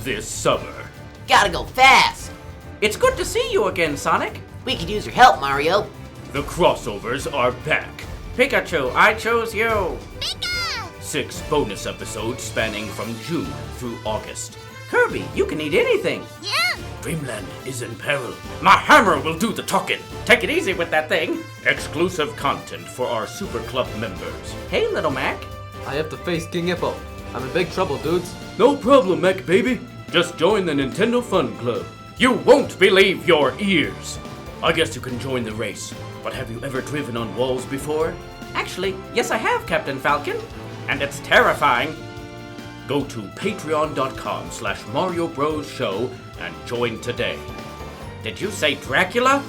this summer. Gotta go fast. It's good to see you again, Sonic. We could use your help, Mario. The crossovers are back. Pikachu, I chose you. 6 bonus episodes spanning from June through August. Kirby, you can eat anything. Dreamland is in peril. My hammer will do the talking. Take it easy with that thing. Exclusive content for our Super Club members. Hey, Little Mac. I have to face King Hippo. I'm in big trouble, dudes. No problem, Mac baby. Just join the Nintendo Fun Club. You won't believe your ears. I guess you can join the race, but have you ever driven on walls before? Actually, yes I have, Captain Falcon. And it's terrifying. Go to patreon.com/Mario Bros Show and join today. Did you say Dracula?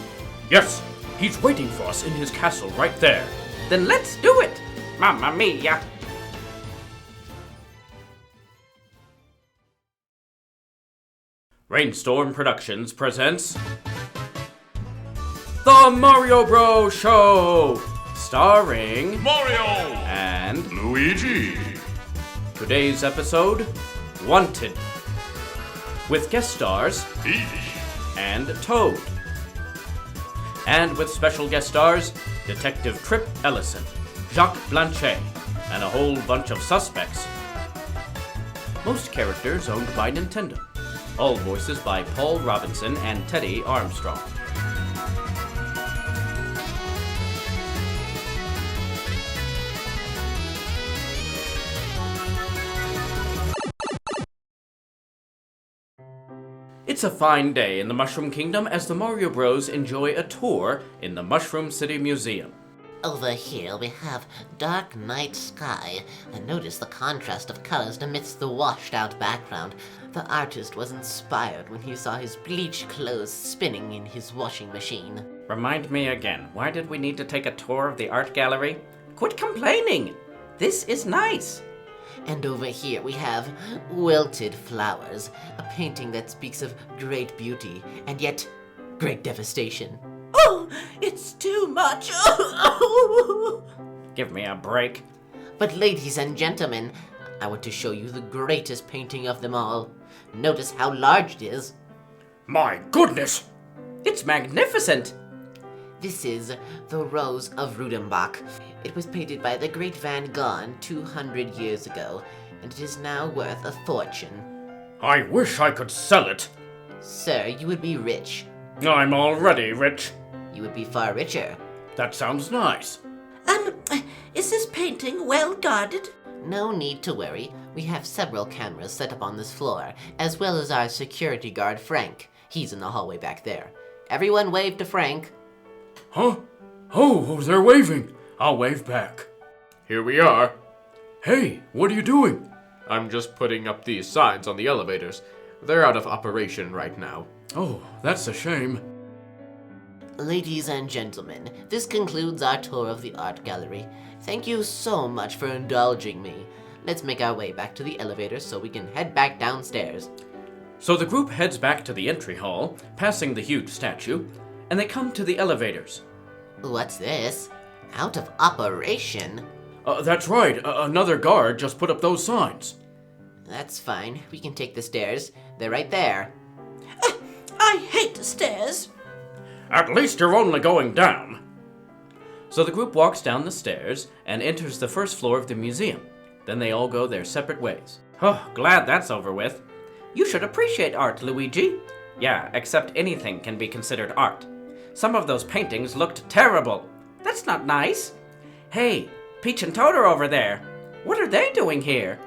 Yes, he's waiting for us in his castle right there. Then let's do it. Mamma mia. Rainstorm Productions presents The Mario Bros Show, starring Mario and Luigi. Today's episode, Wanted, with guest stars Peach. and Toad, and with special guest stars Detective Trip Ellison, Jacque Blanchet, and a whole bunch of suspects. Most characters owned by Nintendo. All voices by Paul Robinson and Teddy Armstrong. It's a fine day in the Mushroom Kingdom as the Mario Bros enjoy a tour in the Mushroom City Museum. Over here we have dark night sky, and notice the contrast of colors amidst the washed-out background. The artist was inspired when he saw his bleached clothes spinning in his washing machine. Remind me again, why did we need to take a tour of the art gallery? Quit complaining. This is nice. And over here we have Wilted Flowers, a painting that speaks of great beauty and yet great devastation. Oh, it's too much. Give me a break. But ladies and gentlemen, I want to show you the greatest painting of them all. Notice how large it is. My goodness! It's magnificent. This is the Rose of Rudenbach. It was painted by the great Van Gogh 200 years ago, and it is now worth a fortune. I wish I could sell it. Sir, you would be rich. I'm already rich. You would be far richer. That sounds nice. Is this painting well guarded? No need to worry. We have several cameras set up on this floor, as well as our security guard, Frank. He's in the hallway back there. Everyone wave to Frank. Huh? Oh, they're waving. I'll wave back. Here we are. Hey, what are you doing? I'm just putting up these signs on the elevators. They're out of operation right now. Oh, that's a shame. Ladies and gentlemen, this concludes our tour of the art gallery. Thank you so much for indulging me. Let's make our way back to the elevator so we can head back downstairs. So the group heads back to the entry hall, passing the huge statue, and they come to the elevators. What's this? Out of operation? That's right, another guard just put up those signs. That's fine. We can take the stairs. They're right there. I hate the stairs. At least you're only going down. So the group walks down the stairs and enters the first floor of the museum. Then they all go their separate ways. Oh, glad that's over with. You should appreciate art, Luigi. Yeah, except anything can be considered art. Some of those paintings looked terrible. That's not nice. Hey, Peach and Toad are over there. What are they doing here?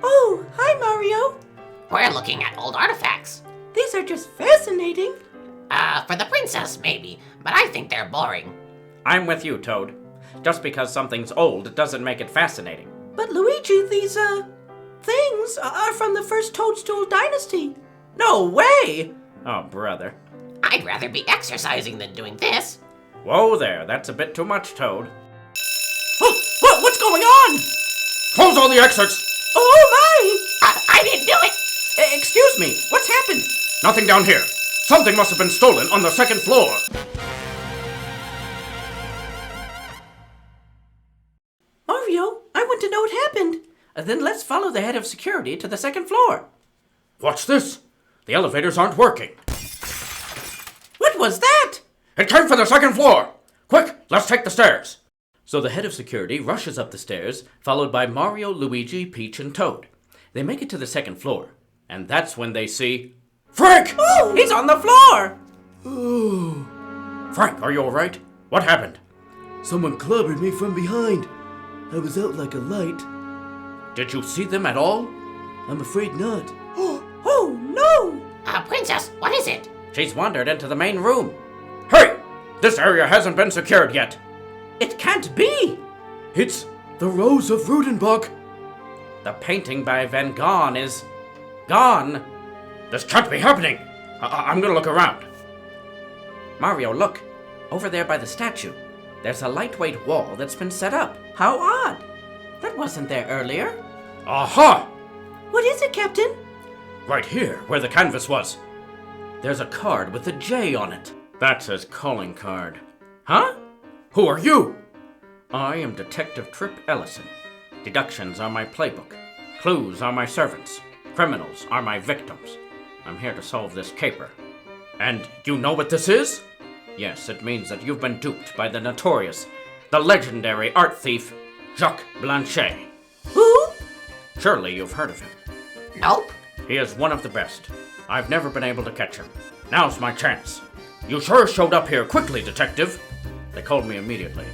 Oh, hi, Mario. We're looking at old artifacts. These are just fascinating. For the princess, maybe, but I think they're boring. I'm with you, Toad. Just because something's old doesn't make it fascinating. But Luigi, these, things are from the first Toadstool dynasty. No way! Oh, brother. I'd rather be exercising than doing this. Whoa there, that's a bit too much, Toad. Oh, what's going on? Close all the exits. Oh, my! I didn't do it! Excuse me, what's happened? Nothing down here. Something must have been stolen on the second floor. Mario, I want to know what happened. Then let's follow the head of security to the second floor. What's this? The elevators aren't working. What was that? It came from the second floor! Quick, let's take the stairs! So the head of security rushes up the stairs, followed by Mario, Luigi, Peach, and Toad. They make it to the second floor, and that's when they see... Frank! Oh, he's on the floor! Frank, are you alright? What happened? Someone clobbered me from behind. I was out like a light. Did you see them at all? I'm afraid not. Oh, no! Princess, what is it? She's wandered into the main room. Hurry! This area hasn't been secured yet. It can't be! It's the Rose of Rudenbach. The painting by Van Gogh is... gone. This can't be happening. I'm gonna look around. Mario, look. Over there by the statue. There's a lightweight wall that's been set up. How odd. That wasn't there earlier. Aha! What is it, Captain? Right here, where the canvas was. There's a card with a J on it. That's his calling card. Huh? Who are you? I am Detective Trip Ellison. Deductions are my playbook. Clues are my servants. Criminals are my victims. I'm here to solve this caper. And you know what this is? Yes, it means that you've been duped by the notorious, the legendary art thief, Jacque Blanchet. Who? Surely you've heard of him. Nope. He is one of the best. I've never been able to catch him. Now's my chance. You sure showed up here quickly, Detective. They called me immediately.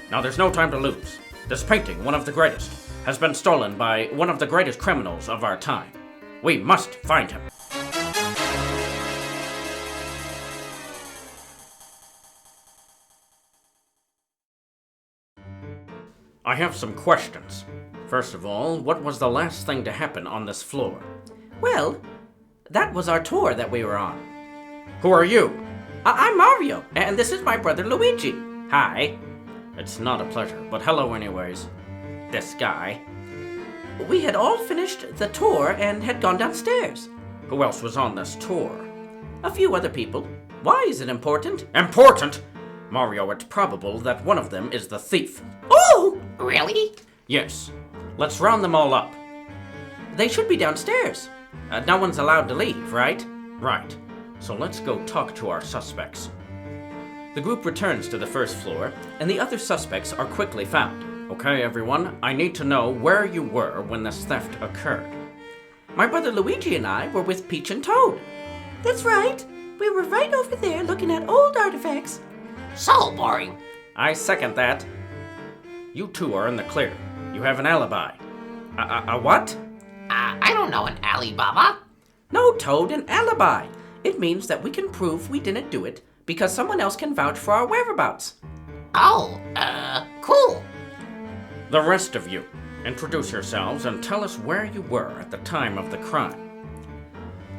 Now there's no time to lose. This painting, one of the greatest, has been stolen by one of the greatest criminals of our time. We must find him. I have some questions. First of all, what was the last thing to happen on this floor? Well, that was our tour that we were on. Who are you? I'm Mario, and this is my brother Luigi. Hi. It's not a pleasure, but hello anyways. This guy. We had all finished the tour and had gone downstairs. Who else was on this tour? A few other people. Why is it important? Important? Mario, it's probable that one of them is the thief. Oh! Really? Yes. Let's round them all up. They should be downstairs. No one's allowed to leave, right? Right. So let's go talk to our suspects. The group returns to the first floor, and the other suspects are quickly found. Okay, everyone, I need to know where you were when this theft occurred. My brother Luigi and I were with Peach and Toad. That's right. We were right over there looking at old artifacts. So boring. I second that. You two are in the clear. You have an alibi. A what? I don't know an Alibaba. No, Toad, an alibi. It means that we can prove we didn't do it because someone else can vouch for our whereabouts. Oh, cool. The rest of you, introduce yourselves and tell us where you were at the time of the crime.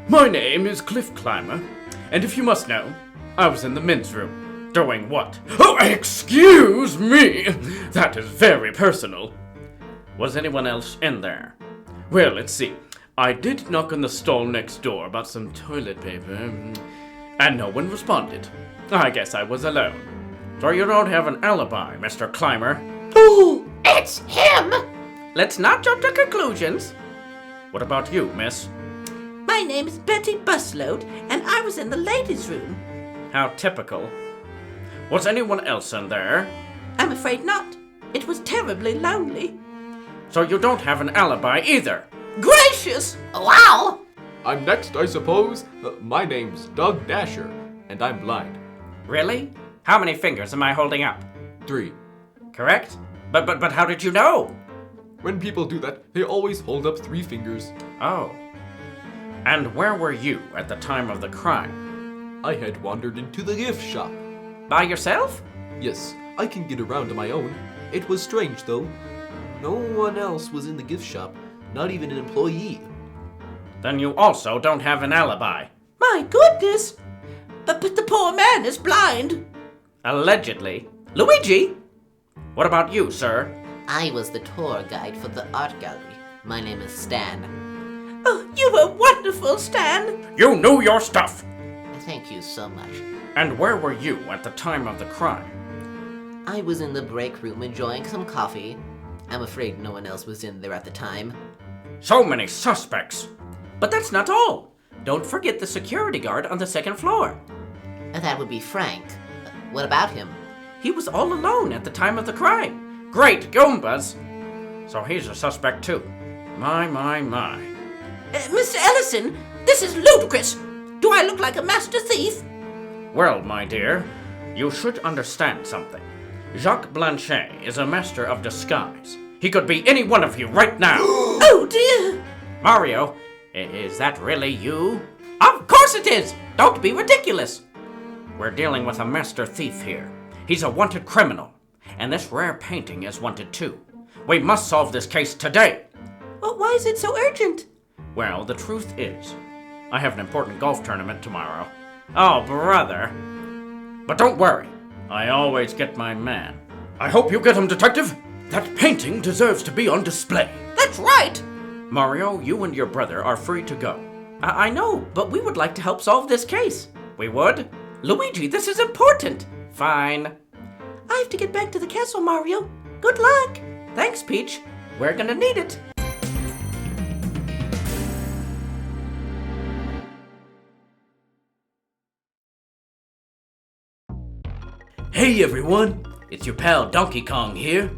My name is Cliff Climber, and if you must know, I was in the men's room. Doing what? Oh, excuse me! That is very personal. Was anyone else in there? Well, let's see. I did knock on the stall next door about some toilet paper, and no one responded. I guess I was alone. So you don't have an alibi, Mr. Climber? Ooh, it's him! Let's not jump to conclusions. What about you, miss? My name is Betty Busload, and I was in the ladies' room. How typical. Was anyone else in there? I'm afraid not. It was terribly lonely. So you don't have an alibi either? Gracious! Wow! I'm next, I suppose. My name's Doug Dasher, and I'm blind. Really? How many fingers am I holding up? 3. Correct? But how did you know? When people do that, they always hold up 3 fingers. Oh. And where were you at the time of the crime? I had wandered into the gift shop. By yourself? Yes, I can get around on my own. It was strange, though. No one else was in the gift shop, not even an employee. Then you also don't have an alibi. My goodness! But the poor man is blind. Allegedly. Luigi! What about you, sir? I was the tour guide for the art gallery. My name is Stan. Oh, you were wonderful, Stan. You knew your stuff! Thank you so much. And where were you at the time of the crime? I was in the break room enjoying some coffee. I'm afraid no one else was in there at the time. So many suspects! But that's not all. Don't forget the security guard on the second floor. That would be Frank. What about him? He was all alone at the time of the crime. Great Goombas! So he's a suspect too. My. Mr. Ellison, this is ludicrous. Do I look like a master thief? Well, my dear, you should understand something. Jacque Blanchet is a master of disguise. He could be any one of you right now. Oh, dear. Mario, is that really you? Of course it is. Don't be ridiculous. We're dealing with a master thief here. He's a wanted criminal. And this rare painting is wanted too. We must solve this case today. Well, why is it so urgent? Well, the truth is, I have an important golf tournament tomorrow. Oh, brother. But don't worry. I always get my man. I hope you get him, Detective. That painting deserves to be on display. That's right. Mario, you and your brother are free to go. I know, but we would like to help solve this case. We would? Luigi, this is important. Fine. I have to get back to the castle, Mario. Good luck. Thanks, Peach. We're gonna need it. Hey everyone, it's your pal Donkey Kong here.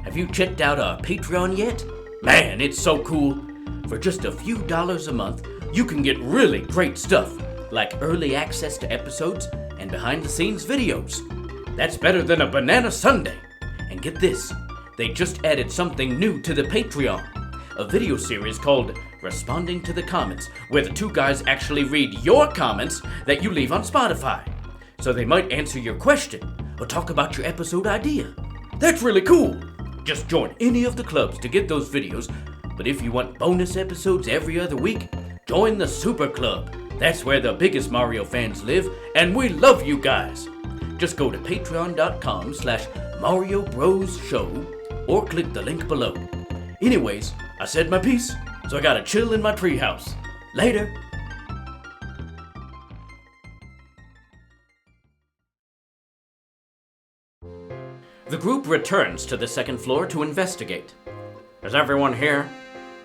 Have you checked out our Patreon yet? Man, it's so cool. For just a few dollars a month, you can get really great stuff, like early access to episodes and behind the scenes videos. That's better than a banana sundae. And get this, they just added something new to the Patreon, a video series called Responding to the Comments, where the two guys actually read your comments that you leave on Spotify. So they might answer your question or talk about your episode idea. That's really cool. Just join any of the clubs to get those videos, but if you want bonus episodes every other week, join the Super Club. That's where the biggest Mario fans live, and we love you guys. Just go to patreon.com/Mario Bros Show or click the link below. Anyways, I said my piece, so I gotta chill in my treehouse. Later. The group returns to the second floor to investigate. Is everyone here?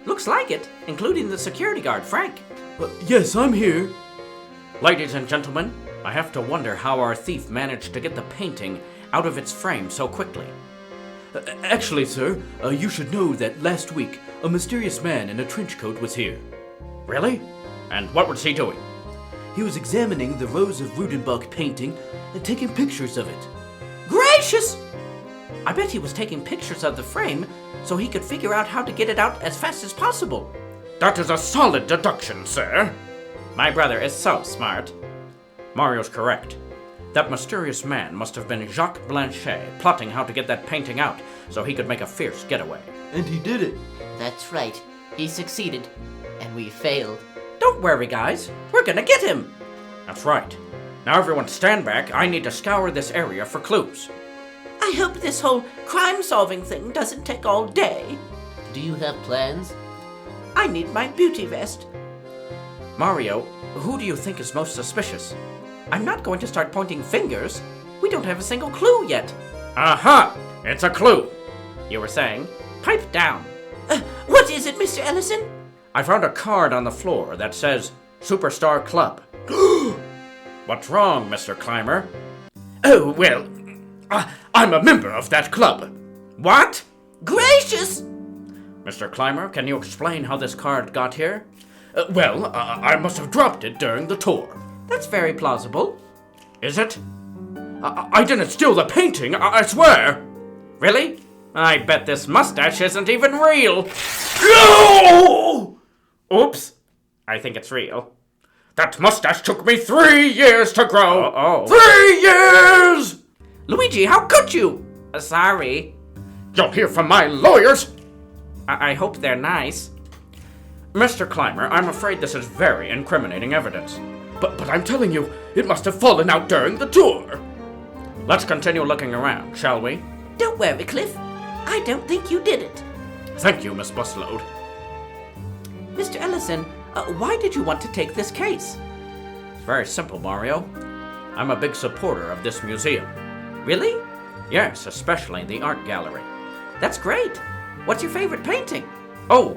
Looks like it, including the security guard, Frank. Yes, I'm here. Ladies and gentlemen, I have to wonder how our thief managed to get the painting out of its frame so quickly. Actually, sir, you should know that last week, a mysterious man in a trench coat was here. Really? And what was he doing? He was examining the Rose of Rudenbach painting and taking pictures of it. Gracious! I bet he was taking pictures of the frame so he could figure out how to get it out as fast as possible. That is a solid deduction, sir. My brother is so smart. Mario's correct. That mysterious man must have been Jacque Blanchet, plotting how to get that painting out so he could make a fierce getaway. And he did it. That's right. He succeeded. And we failed. Don't worry, guys. We're gonna get him. That's right. Now everyone stand back. I need to scour this area for clues. I hope this whole crime-solving thing doesn't take all day. Do you have plans? I need my beauty vest. Mario, who do you think is most suspicious? I'm not going to start pointing fingers. We don't have a single clue yet. Aha! It's a clue. You were saying? Pipe down. What is it, Mr. Ellison? I found a card on the floor that says Superstar Club. What's wrong, Mr. Climber? Oh, well, I'm a member of that club. What? Gracious! Mr. Climber, can you explain how this card got here? I must have dropped it during the tour. That's very plausible. Is it? I didn't steal the painting, I swear. Really? I bet this mustache isn't even real. No! Oops. I think it's real. That mustache took me 3 years to grow. Oh. 3 years! Luigi, how could you? Sorry. You'll hear from my lawyers. I hope they're nice. Mr. Climber, I'm afraid this is very incriminating evidence. But I'm telling you, it must have fallen out during the tour. Let's continue looking around, shall we? Don't worry, Cliff. I don't think you did it. Thank you, Miss Busload. Mr. Ellison, why did you want to take this case? It's very simple, Mario. I'm a big supporter of this museum. Really? Yes, especially the art gallery. That's great. What's your favorite painting? Oh,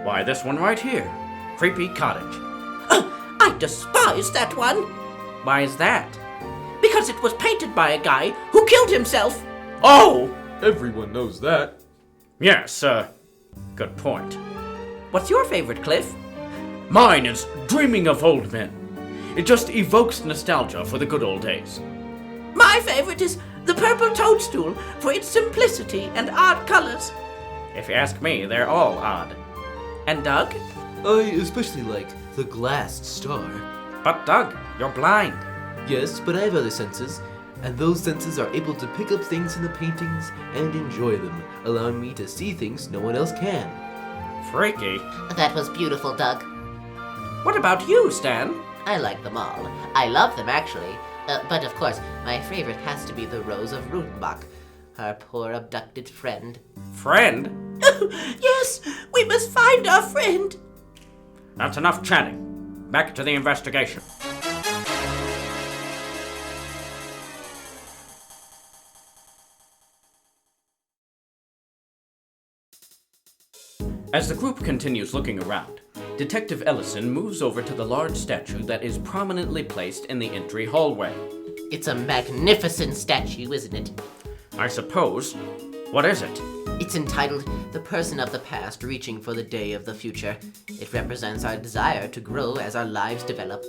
why, this one right here. creepy cottage. I despise that one. Why is that? Because it was painted by a guy who killed himself. Oh! Everyone knows that. Yes, good point. What's your favorite, Cliff? Mine is Dreaming of Old Men. It just evokes nostalgia for the good old days. My favorite is the purple toadstool for its simplicity and odd colors. If you ask me, they're all odd. And Doug? I especially like the glass star. But Doug, you're blind. Yes, but I have other senses, and those senses are able to pick up things in the paintings and enjoy them, allowing me to see things no one else can. Freaky. That was beautiful, Doug. What about you, Stan? I like them all. I love them, actually. But of course, my favorite has to be the Rose of Rutenbach, our poor abducted friend. Friend? Yes, we must find our friend. That's enough chatting. Back to the investigation. As the group continues looking around, Detective Ellison moves over to the large statue that is prominently placed in the entry hallway. It's a magnificent statue, isn't it? I suppose. What is it? It's entitled The Person of the Past Reaching for the Day of the Future. It represents our desire to grow as our lives develop.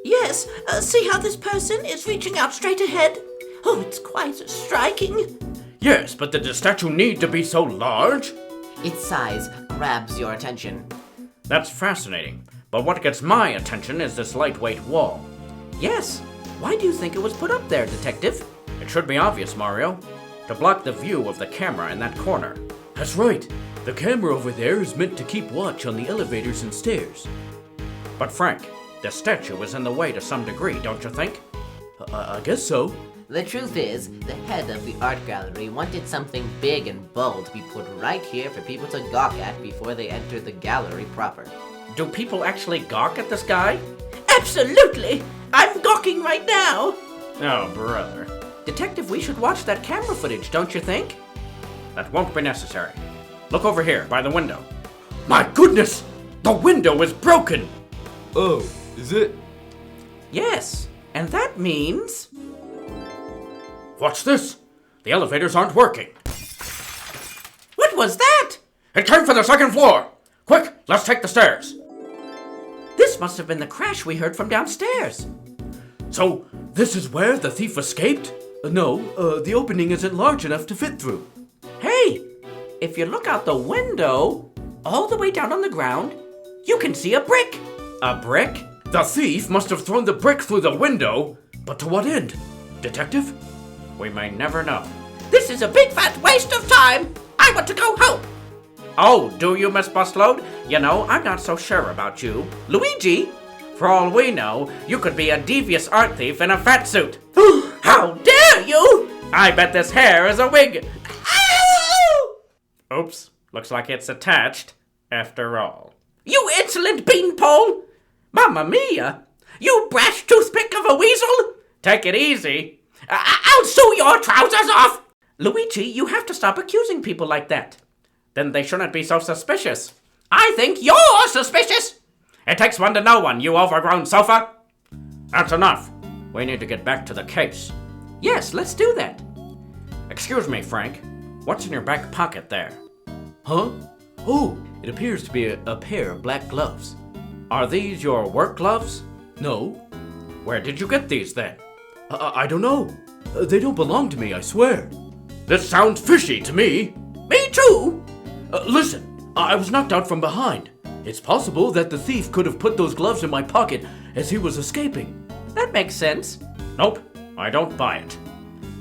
Yes, see how this person is reaching out straight ahead? Oh, it's quite striking. Yes, but did the statue need to be so large? Its size grabs your attention. That's fascinating. But what gets my attention is this lightweight wall. Yes, why do you think it was put up there, Detective? It should be obvious, Mario. To block the view of the camera in that corner. That's right. The camera over there is meant to keep watch on the elevators and stairs. But Frank, the statue is in the way to some degree, don't you think? I guess so. The truth is, the head of the art gallery wanted something big and bold to be put right here for people to gawk at before they enter the gallery proper. Do people actually gawk at this guy? Absolutely! I'm gawking right now! Oh, brother. Detective, we should watch that camera footage, don't you think? That won't be necessary. Look over here, by the window. My goodness! The window is broken! Oh, is it? Yes, and that means... What's this? The elevators aren't working. What was that? It came from the second floor! Quick, let's take the stairs. This must have been the crash we heard from downstairs. So, this is where the thief escaped? No, the opening isn't large enough to fit through. Hey, if you look out the window, all the way down on the ground, you can see a brick. A brick? The thief must have thrown the brick through the window. But to what end? Detective? We may never know. This is a big fat waste of time. I want to go home. Oh, do you, Miss Busload? You know, I'm not so sure about you. Luigi? For all we know, you could be a devious art thief in a fat suit. How dare you! I bet this hair is a wig. Ow! Oops, looks like it's attached, after all. You insolent beanpole! Mamma mia! You brash toothpick of a weasel! Take it easy. I'll sew your trousers off! Luigi, you have to stop accusing people like that. Then they shouldn't be so suspicious. I think you're suspicious! It takes one to know one, you overgrown sofa. That's enough. We need to get back to the case. Yes, let's do that. Excuse me, Frank. What's in your back pocket there? Huh? Oh, it appears to be a pair of black gloves. Are these your work gloves? No, Where did you get these then? I don't know. They don't belong to me, I swear. This sounds fishy to me. Me too! Listen, I was knocked out from behind. It's possible that the thief could have put those gloves in my pocket as he was escaping. That makes sense. Nope, I don't buy it.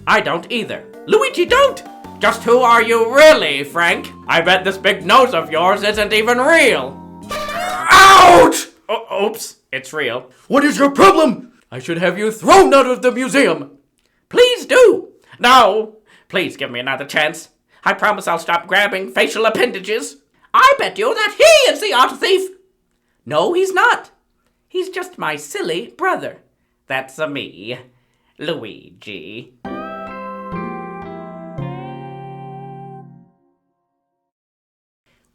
I don't either. Luigi, don't! Just who are you really, Frank? I bet this big nose of yours isn't even real. Ouch! Oops, it's real. What is your problem? I should have you thrown out of the museum. Please do! No, please give me another chance. I promise I'll stop grabbing facial appendages. I bet you that he is the art thief! No, he's not. He's just my silly brother. That's a me, Luigi.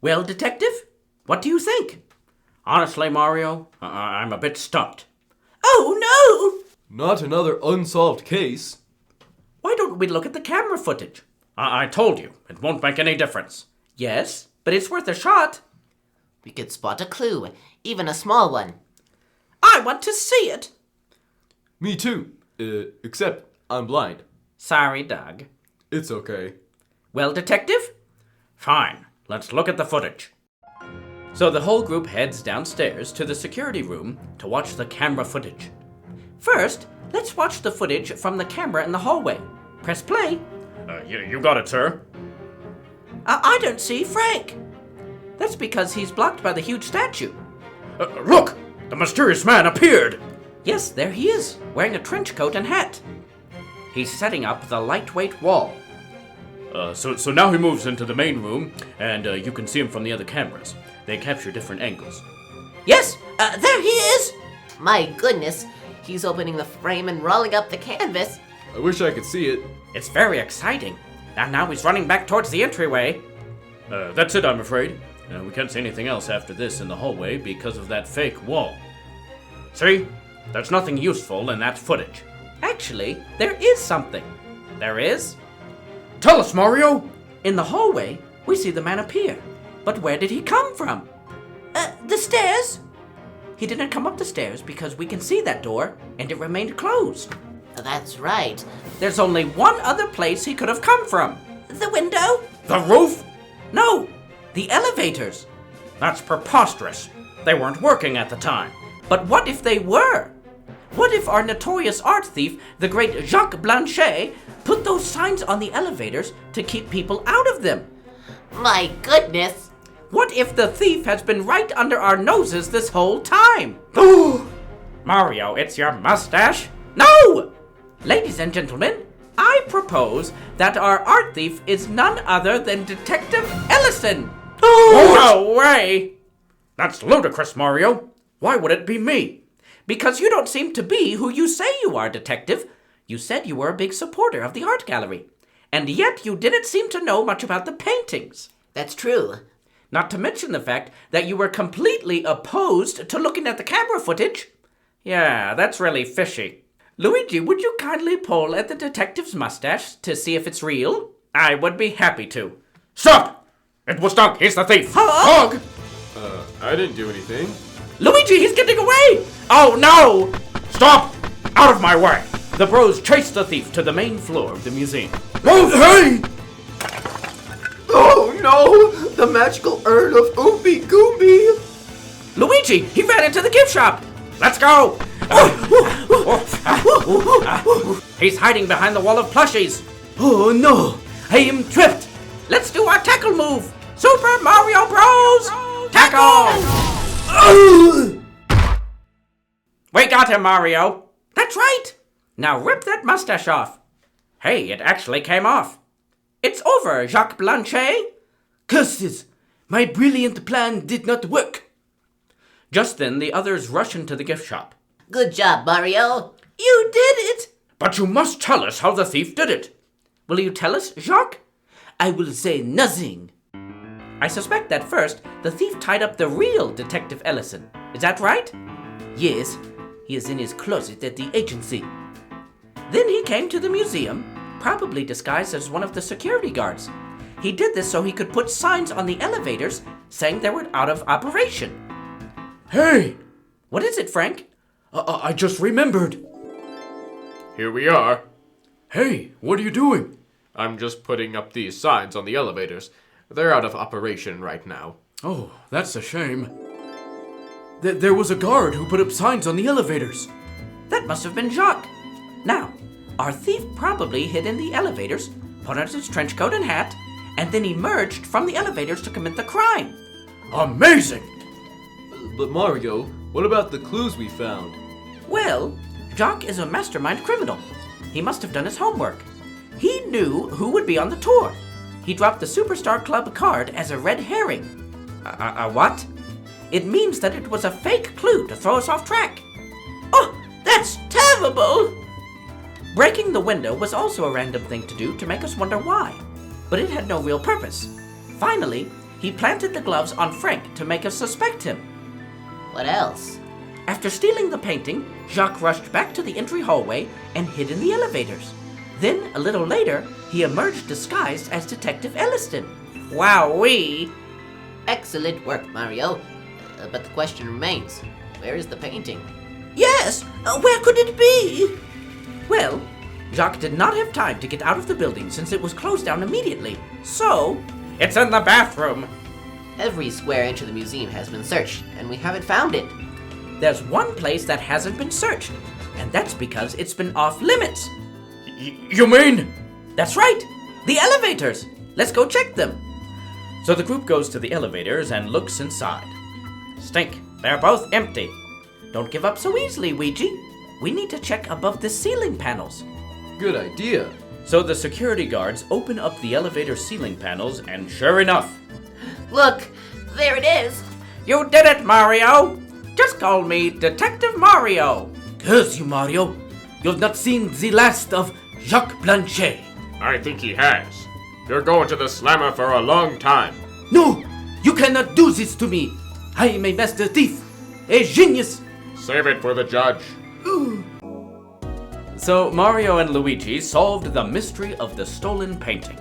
Well, Detective, what do you think? Honestly, Mario, I'm a bit stumped. Oh no! Not another unsolved case. Why don't we look at the camera footage? I told you, it won't make any difference. Yes, but it's worth a shot. We could spot a clue, even a small one. I want to see it. Me too. Except I'm blind. Sorry, Doug. It's okay. Well, Detective? Fine, let's look at the footage. So the whole group heads downstairs to the security room to watch the camera footage. First, let's watch the footage from the camera in the hallway. Press play. You got it, sir. I don't see Frank. That's because he's blocked by the huge statue. Look! The mysterious man appeared! Yes, there he is, wearing a trench coat and hat. He's setting up the lightweight wall. So now he moves into the main room, and you can see him from the other cameras. They capture different angles. Yes, there he is. My goodness, he's opening the frame and rolling up the canvas. I wish I could see it. It's very exciting. And now he's running back towards the entryway. That's it, I'm afraid. We can't see anything else after this in the hallway because of that fake wall. See? There's nothing useful in that footage. Actually, there is something. There is? Tell us, Mario! In the hallway, we see the man appear. But where did he come from? The stairs? He didn't come up the stairs because we can see that door, and it remained closed. That's right. There's only one other place he could have come from. The window? The roof? No, the elevators. That's preposterous. They weren't working at the time. But what if they were? What if our notorious art thief, the great Jacque Blanchet, put those signs on the elevators to keep people out of them? My goodness. What if the thief has been right under our noses this whole time? Mario, it's your mustache? No! Ladies and gentlemen, I propose that our art thief is none other than Detective Ellison. No way! That's ludicrous, Mario. Why would it be me? Because you don't seem to be who you say you are, Detective. You said you were a big supporter of the art gallery. And yet you didn't seem to know much about the paintings. That's true. Not to mention the fact that you were completely opposed to looking at the camera footage. Yeah, that's really fishy. Luigi, would you kindly pull at the detective's mustache to see if it's real? I would be happy to. Stop! It was Doug. He's the thief. Huh? Doug! I didn't do anything. Luigi, he's getting away! Oh, no! Stop! Out of my way! The bros chase the thief to the main floor of the museum. Oh, hey! Oh no! The magical urn of Oomby Goomby! Luigi, he ran into the gift shop! Let's go! He's hiding behind the wall of plushies. Oh no! I am tripped! Let's do our tackle move! Super Mario Bros! Tackle! We got him, Mario. That's right! Now rip that mustache off. Hey, it actually came off. It's over, Jacque Blanchet! Curses! My brilliant plan did not work. Just then, the others rush into the gift shop. Good job, Mario. You did it! But you must tell us how the thief did it. Will you tell us, Jacques? I will say nothing. I suspect that first, the thief tied up the real Detective Ellison. Is that right? Yes, he is in his closet at the agency. Then he came to the museum, probably disguised as one of the security guards. He did this so he could put signs on the elevators saying they were out of operation. Hey! What is it, Frank? I just remembered. Here we are. Hey, what are you doing? I'm just putting up these signs on the elevators. They're out of operation right now. Oh, that's a shame. There was a guard who put up signs on the elevators. That must have been Jacques. Now, our thief probably hid in the elevators, put on his trench coat and hat, and then emerged from the elevators to commit the crime. Amazing! But Mario, what about the clues we found? Well, Jacques is a mastermind criminal. He must have done his homework. He knew who would be on the tour. He dropped the Superstar Club card as a red herring. A what? It means that it was a fake clue to throw us off track. Oh, that's terrible! Breaking the window was also a random thing to do to make us wonder why, but it had no real purpose. Finally, he planted the gloves on Frank to make us suspect him. What else? After stealing the painting, Jacques rushed back to the entry hallway and hid in the elevators. Then, a little later, he emerged disguised as Detective Elliston. Wowee! Excellent work, Mario. But the question remains, where is the painting? Yes! Where could it be? Well, Jacques did not have time to get out of the building since it was closed down immediately. So, It's in the bathroom. Every square inch of the museum has been searched, and we haven't found it. there's one place that hasn't been searched, and that's because it's been off limits. You mean? That's right! The elevators! Let's go check them. So the group goes to the elevators and looks inside. Stink, they're both empty. Don't give up so easily, Ouija. We need to check above the ceiling panels. Good idea. So the security guards open up the elevator ceiling panels, and sure enough, Look, there it is. You did it, Mario! Just call me Detective Mario. Curse you, Mario. You've not seen the last of Jacque Blanchet. I think he has. You're going to the slammer for a long time. No! You cannot do this to me! I am a master thief! A genius! Save it for the judge. so Mario and Luigi solved the mystery of the stolen painting,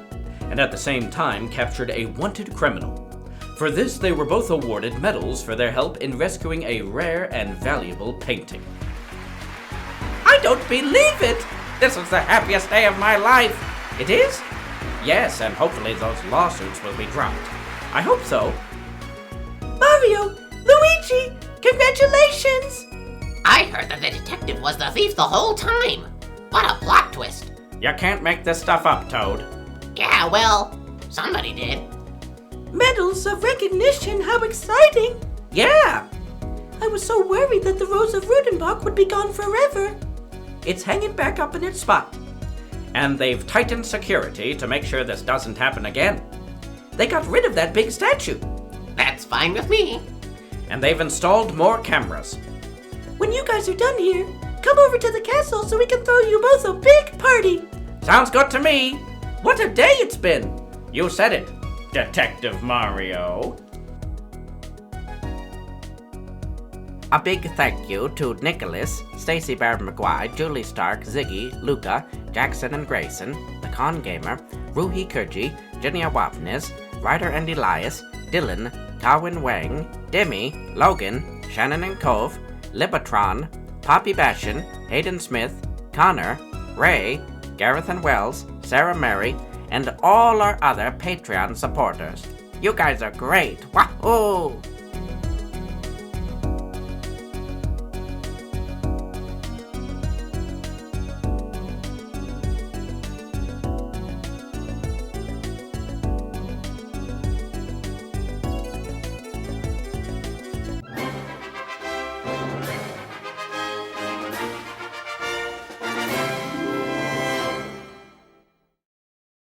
and at the same time captured a wanted criminal. For this, they were both awarded medals for their help in rescuing a rare and valuable painting. I don't believe it! This is the happiest day of my life! It is? Yes, and hopefully those lawsuits will be dropped. I hope so. Mario! Luigi! Congratulations! I heard that the detective was the thief the whole time. What a plot twist. You can't make this stuff up, Toad. Yeah, well, somebody did. Medals of recognition, how exciting! Yeah! I was so worried that the Rose of Rudenbach would be gone forever. It's hanging back up in its spot. And they've tightened security to make sure this doesn't happen again. They got rid of that big statue. That's fine with me. And they've installed more cameras. When you guys are done here, come over to the castle so we can throw you both a big party. Sounds good to me. What a day it's been. You said it, Detective Mario. A big thank you to Nicholas, Stacy Bear McGuire, Julie Stark, Ziggy, Luca, Jackson and Grayson, The Con Gamer, Ruhi Kurji, Jenia Wapnes, Ryder and Elias, Dylan, Darwin Wang, Demi, Logan, Shannon and Cove, Libatron, Poppy Bashan, Hayden Smith, Connor, Ray, Gareth and Wells, Sarah Mary, and all our other Patreon supporters. You guys are great. Wahoo!